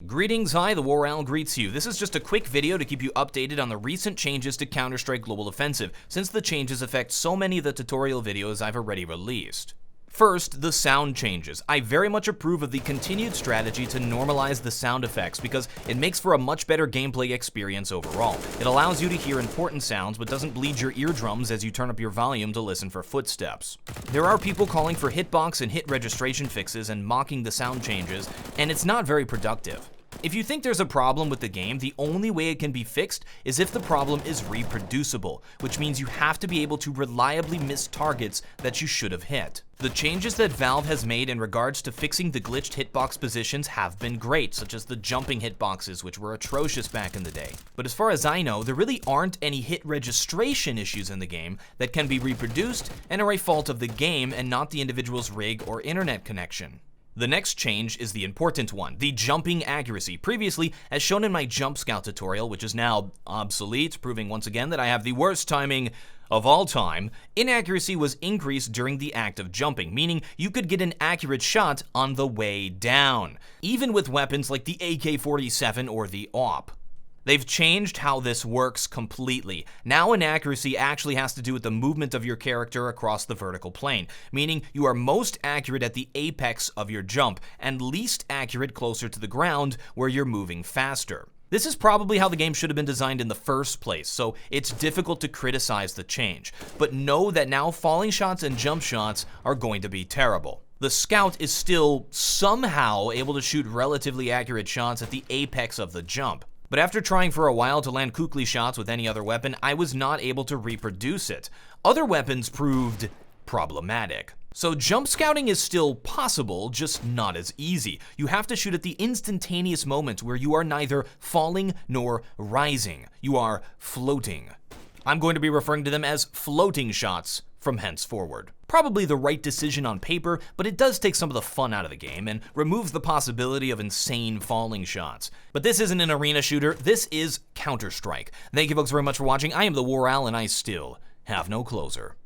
Greetings, hi, TheWarOwl greets you. This is just a quick video to keep you updated on the recent changes to Counter-Strike Global Offensive, since the changes affect so many of the tutorial videos I've already released. First, the sound changes. I very much approve of the continued strategy to normalize the sound effects because it makes for a much better gameplay experience overall. It allows you to hear important sounds but doesn't bleed your eardrums as you turn up your volume to listen for footsteps. There are people calling for hitbox and hit registration fixes and mocking the sound changes, and it's not very productive. If you think there's a problem with the game, the only way it can be fixed is if the problem is reproducible, which means you have to be able to reliably miss targets that you should have hit. The changes that Valve has made in regards to fixing the glitched hitbox positions have been great, such as the jumping hitboxes, which were atrocious back in the day. But as far as I know, there really aren't any hit registration issues in the game that can be reproduced and are a fault of the game and not the individual's rig or internet connection. The next change is the important one, the jumping accuracy. Previously, as shown in my Jump Scout tutorial, which is now obsolete, proving once again that I have the worst timing of all time, inaccuracy was increased during the act of jumping, meaning you could get an accurate shot on the way down, even with weapons like the AK-47 or the AWP. They've changed how this works completely. Now inaccuracy actually has to do with the movement of your character across the vertical plane, meaning you are most accurate at the apex of your jump and least accurate closer to the ground where you're moving faster. This is probably how the game should have been designed in the first place, so it's difficult to criticize the change. But know that now falling shots and jump shots are going to be terrible. The Scout is still somehow able to shoot relatively accurate shots at the apex of the jump. But after trying for a while to land kukli shots with any other weapon, I was not able to reproduce it. Other weapons proved problematic. So jump scouting is still possible, just not as easy. You have to shoot at the instantaneous moment where you are neither falling nor rising. You are floating. I'm going to be referring to them as floating shots from henceforward. Probably the right decision on paper, but it does take some of the fun out of the game and removes the possibility of insane falling shots. But this isn't an arena shooter, this is Counter-Strike. Thank you folks very much for watching. I am TheWarOwl and I still have no closer.